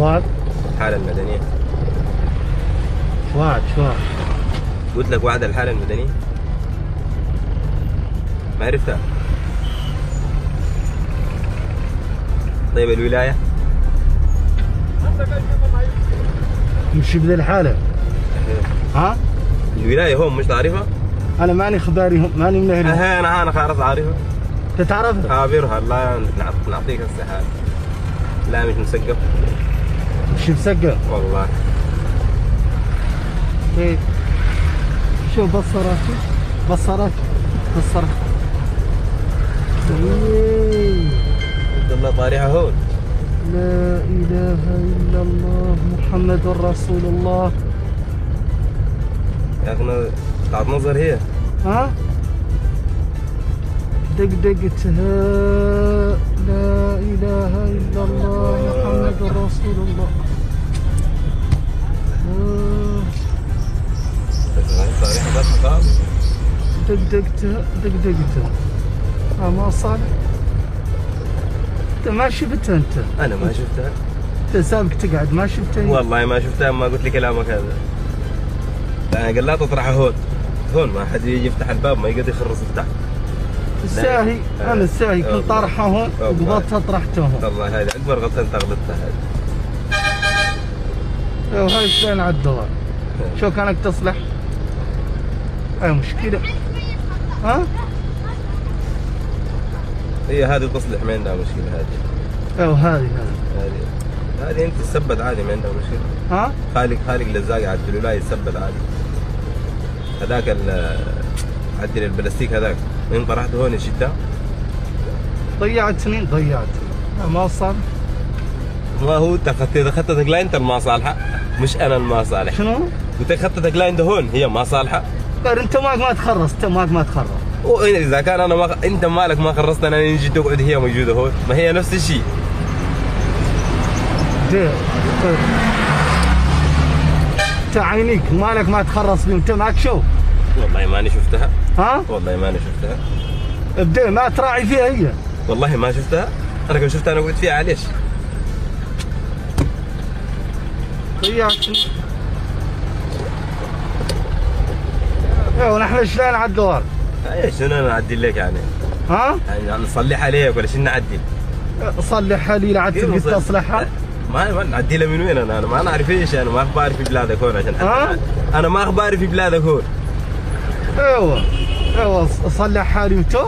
وعد الحالة المدنية. وعد شو؟ قلت لك وعد الحالة المدنية. ما عرفتها. طيب الولاية مش بذي الحالة. ها؟ الولاية هون مش تعرفها؟ أنا ماني خباري، ماني من هنا. أنا خلاص عارفها. تتعرفها؟ خابرها. لا نعطيك هسه حال. لا مش مسقف. مش مسقف؟ والله. ايه شو بصراتي؟ بصرات ايه والله طارحة هون. لا إله إلا الله محمد رسول الله. يا أخي قاعد نظر هي. ها؟ دقدقتها. لا إله إلا الله محمد رسول الله. طارحة بس خلاص. دقدقتها. ما صالح. انت ما شفتها انت. انا ما شفتها. انت سابق تقعد ما شفتها. والله ما شفتها. ما قلت لي كلامك هذا. لا انا قال لا تطرحها هون ما حد يجي يفتح الباب ما يقدر يخرص يفتح. الساهي انا الساهي كنت طارحها هون وقبضتها طرحتها هون. والله هذه اكبر غلطه انت غلطتها هذه. وهاي شلون على الدوار. شو كانك تصلح؟ هاي مشكلة. ها؟ هي هذه تصلح ما عندها مشكلة هذه. وهذه هذه انت تثبت عادي ما عندها مشكلة. ها؟ خالق لزاق على الدلولاي يثبت عادي. هذاك عدل البلاستيك هذاك وين طرحته هون شلتها؟ ضيعتني ما صار. ما هو انت خطتك لا انت ما صالحة مش انا ما صالح. شنو؟ قلت لك خطتك لا انت هون هي ما صالحة. انت ماك ما تخرص. واذا كان انا انت مالك ما خرصت انا نجي تقعد هي موجوده هون ما هي نفس الشيء. انت عينيك مالك ما تخرص بي انت ماك شو؟ والله ماني شفتها. ها؟ والله ماني شفتها. ابدا ما تراعي فيها هي. والله ما شفتها. انا كنت شفتها انا قلت فيها عليش. ضيعتني. ونحن شلون على الدوار؟ شنو نعدل لك يعني؟ ها؟ يعني نصلح عليك ولا شنو نعدل؟ صلحها لي لعد تبي تصلحها؟ ما نعدلها من وين انا ما نعرف ايش انا ما اخباري في بلادك هون عشان انا ما اخباري في بلادك هون. ايوه صلحها لي وتو؟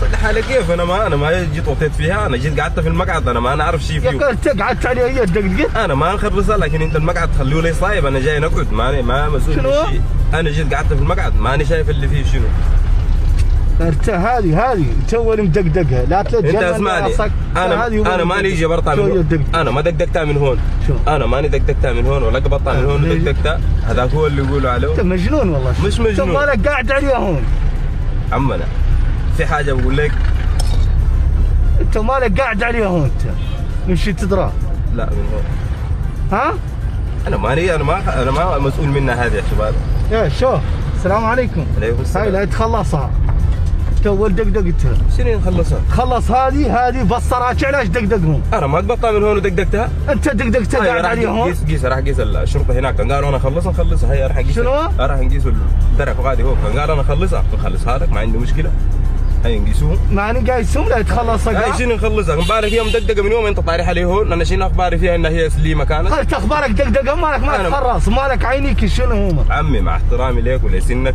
صلحها لك كيف؟ انا ما جيت وطيت فيها. انا جيت قعدت في المقعد. انا ما نعرف شيء فيه. يا اخي قعدت عليها هي دقدقت. انا ما نخرصها لكن انت المقعد خلوه لي صايب. انا جاي نقعد ما مسؤول من شيء. انا جيت قعدت في المقعد ماني شايف اللي فيه شنو. هذه تو اللي مدقدقها لا تتجنن. انت اسمعني انا ماني يجي برطع من هون. انا ما دقدقتها من هون. انا ماني دقدقتها من هون ولا قبضتها من هون ودقدقتها. هذاك هو اللي يقولوا عليه. انت مجنون والله. مش مجنون. انت مالك قاعد عليها هون. عمنا في حاجه بقول لك. انت مالك قاعد عليها هون انت. مشي تدرى. لا من هون. ها؟ انا ما مسؤول منها هذه يا شباب. يا شو السلام عليكم. عليكم السلام. هاي لا تخلصها. تو دقدقتها. شنو نخلصها؟ خلص هذه بصرات علاش دقدقهم؟ انا ما قبضتها من هون ودقدقتها. انت دقدقتها قاعد عليها هون. قيس راح قيس الشرطه هناك كان قالوا انا نخلصها. هي راح نقيس. شنو؟ راح نقيس الدرك وغادي هو كان قال انا نخلصها لك ما عندي مشكله. هي نقيسوهم. ماني قايسهم لا تخلصها. هاي شنو نخلصها؟ مبارك هي مدقدقه من يوم انت طارحها لي هون. انا شنو اخباري فيها انها هي سليمه كانت؟ قلت اخبارك دقدقه مالك ما تخرص مالك عينيك شنو هم؟ عمي مع احترامي ليك ولسنك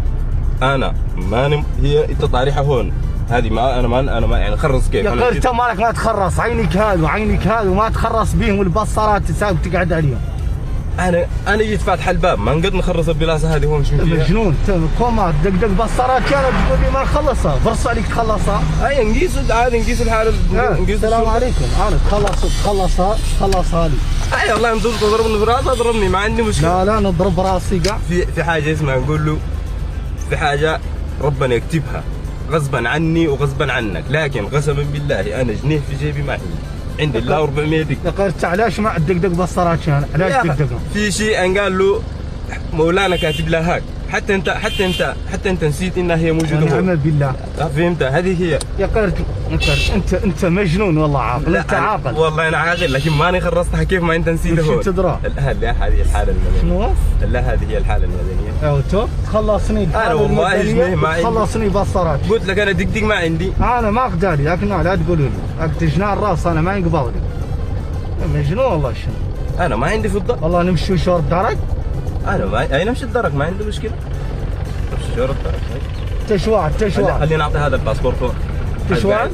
انا ماني هي انت طارحها هون. هذه ما انا يعني خرص كيف؟ يا اخي انت مالك ما تخرص. عينك هذا وما تخرص بيهم والبصرات تساوي تقعد عليهم. انا جيت فاتح الباب ما نقدر نخرص البلاسه هذه هون. شو فيها؟ مجنون كوما دقدق بصرات كانت تقول لي ما نخلصها. فرص عليك تخلصها. هاي نقيس عادي نقيس الحاله. السلام عليكم. انا خلصها لي. اي والله انت تضربني براسي اضربني ما عندي مشكله. لا نضرب راسي قاع. في حاجه اسمها نقول له في حاجه ربنا يكتبها غصبا عني وغصبا عنك. لكن قسما بالله انا جنيه في جيبي ما عندي الا 400 دق. يا اخي علاش ما تدقدق بصرات علاش تدقدقهم؟ في شيء ان قال له مولانا كاتب له هاك حتى انت نسيت انها هي موجوده ونعم هون. بالله. فهمت؟ هذه هي. يا قرد انت مجنون والله عاقل. انت عاقل والله انا عاقل، لكن ماني خرصتها كيف ما انت نسيتها هون. وش تدرى؟ لا هذه الحاله المدنيه. شنو؟ لا هذه هي الحاله المدنيه. اوتو تخلصني انا والله جنيه ما عندي. تخلصني بصرات. قلت لك انا دقدق ما عندي. انا ما اقدر لكن لا تقولوا لي اقتجنا الراس، انا ما ينقبض لي. مجنون والله. شنو؟ انا ما عندي فضه. والله نمشي شورب درج. انا ما اي نمشي الدرج ما عندي مشكله. نمشي شورب درج. تشوار خلينا نعطي هذا الباسبورت هون. تشوار؟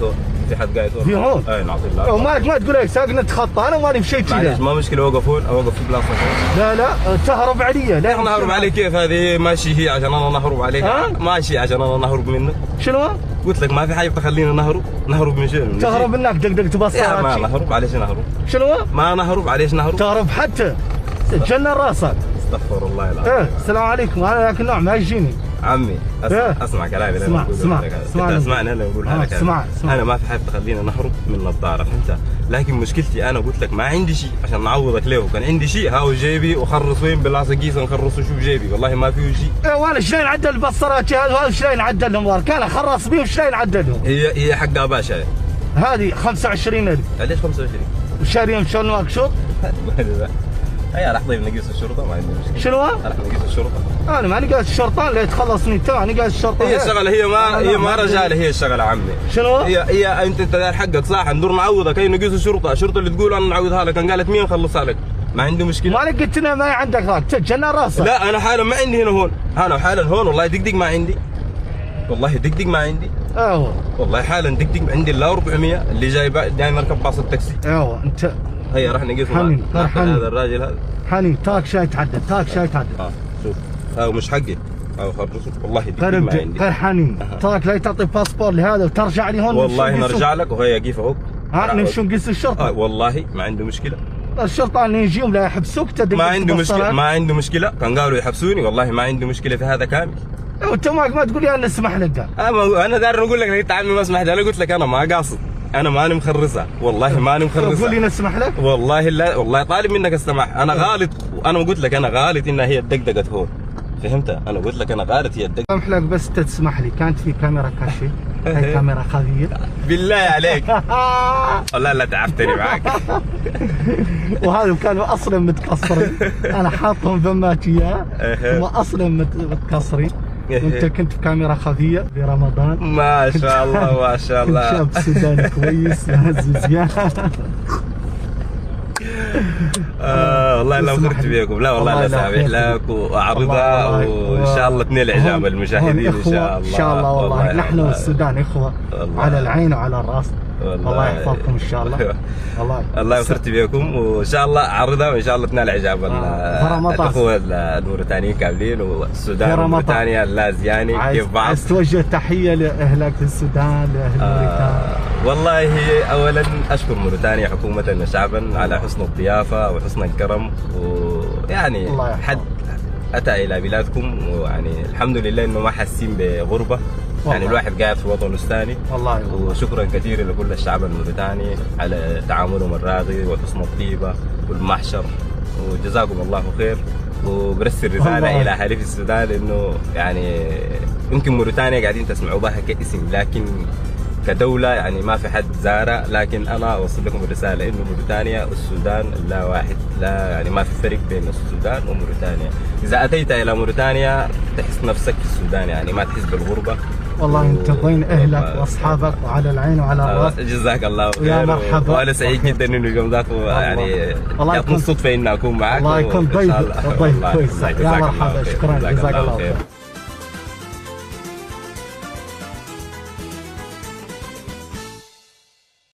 في حد قاعد في هون؟ اي نعطي له. ما تقول لك ساقنا نتخطى، انا ماني مشيت كذا. معليش ما مشكله، اوقف هون اوقف في بلاصه هون. لا تهرب علي. لا نهرب عليك كيف؟ هذه ماشي هي عشان انا نهرب عليها. ماشي عشان انا نهرب منك. شنو؟ قلت لك ما في حاجه تخلينا نهرب من شنو؟ تهرب منك دقدق تبصر. ما نهرب عليش نهرب. شنو؟ ما نهرب عليش نهرب. تهرب حتى تجنن راسك. استغفر الله العظيم. السلام عليكم. انا ذاك النوع ما يجيني. عمي اسمع كلامي. اسمعني انا بقول هذا اسمع. انا ما في حاجه تخلينا نهرب من النظاره، فهمت؟ لكن مشكلتي انا قلت لك ما عندي شيء عشان نعوضك له. كان عندي شيء هاو جيبي وخرص وين باللاصق قيس نخرصه شو بجيبي، والله ما فيه شيء. وانا شلون عدل البصرات هذا شلون عدلهم كان خرص بيهم شلون عدلهم؟ هي حق باشا هذه 25,000. ليش 25؟ وشاريهم شلون واكشوط؟ هيا راح طيب نقيس الشرطه ما عندي مشكله. شنو؟ راح نقيس الشرطه. انا ماني قايس الشرطه لا تخلصني انت. انا قايس الشرطه. هي الشغله هي ما رجاله. هي الشغله عمي. شنو؟ هي انت داير حقك صح. ندور نعوضك. هي نقيس الشرطه اللي تقول انا نعوضها لك. كان قالت مين نخلصها لك. ما عندي مشكله. ما قلت لنا ما عندك ذاك تجنن راسك. لا انا حالا ما عندي هنا هون. انا حالا هون والله دقدق ما عندي. والله دقدق ما عندي. والله حالا دقدق عندي الا 400 اللي جاي مركب باص التاكسي. انت. هيا راح نقيس هذا الراجل هذا. حنين تاك شاي تعدل. شوف هذا مش حقي. خرصه والله دقدق ما عندي. غير حنين تاك لا تعطي باسبور لهذا وترجع لي هون. والله نرجع لك وهي كيف اهو. نمشي نقيس الشرطه. والله ما عنده مشكله. الشرطه اللي يجيهم لا يحبسوك. ما عنده مشكله. ما عنده مشكله. كان قالوا يحبسوني والله ما عنده مشكله في هذا كامل. وانت ما تقول لي انا اسمح لك. انا داير اقول لك انت عمي ما اسمح لي. انا قلت لك انا ما قاصد. انا ماني مخرصها والله ماني مخرصها. تقول لي نسمح لك؟ والله لا والله طالب منك السماح. انا غالط وانا قلت لك انا غالط انها هي دقدقت هون، فهمت؟ انا قلت لك انا غالط هي الدقدقه. اسمح لك بس تسمح لي. كانت في كاميرا كاشف. هي كاميرا خفيه. بالله عليك. والله لا تعبتني معك. وهذا كانوا اصلا متكسرين. انا حاطهم ذماتيه هم اصلا متكسرين. وانت كنت في كاميرا خفيه في رمضان. ما شاء الله ما شاء الله. شاب سوداني كويس زين. والله لو خرت بيكم. لا والله لا سامح لك واعرضها وان شاء الله تنال اعجاب المشاهدين ان شاء الله. ان شاء الله والله نحن والسودان اخوه على العين وعلى الراس. الله يحفظكم ان شاء الله. الله يخرت بيكم وان شاء الله اعرضها وان شاء الله تنال اعجاب الاخوه الموريتانيين كاملين والسودان وموريتانيا اللازياني كيف بعض. عايز توجه تحيه لاهلك في السودان لاهل موريتانيا. والله اولا اشكر موريتانيا حكومه وشعبا على حسن الضيافه وحسن الكرم، ويعني حد اتى الى بلادكم ويعني الحمد لله انه ما حاسين بغربه. يعني الواحد قاعد في وطنه الثاني. وشكرا كثيرا لكل الشعب الموريتاني على تعاملهم الراقي وحسن الطيبه والمحشر، وجزاكم الله خير. وبرسل رساله الى اهالي في السودان انه يعني يمكن موريتانيا قاعدين تسمعوا بها كاسم لكن كدولة يعني ما في حد زارها، لكن أنا أوصل لكم الرسالة إنه موريتانيا والسودان لا واحد، لا يعني ما في فرق بين السودان وموريتانيا. إذا أتيت إلى موريتانيا تحس نفسك في السودان، يعني ما تحس بالغربة. والله أنت ضين أهلك وأصحابك وعلى العين وعلى الرأس. جزاك الله خير. يا مرحبا. وأنا سعيد جدا إنه اليوم ذاك يعني جاتني الصدفة إني أكون معك. الله يكون ضيف كويس. يا مرحبا. شكرا جزاك الله خير.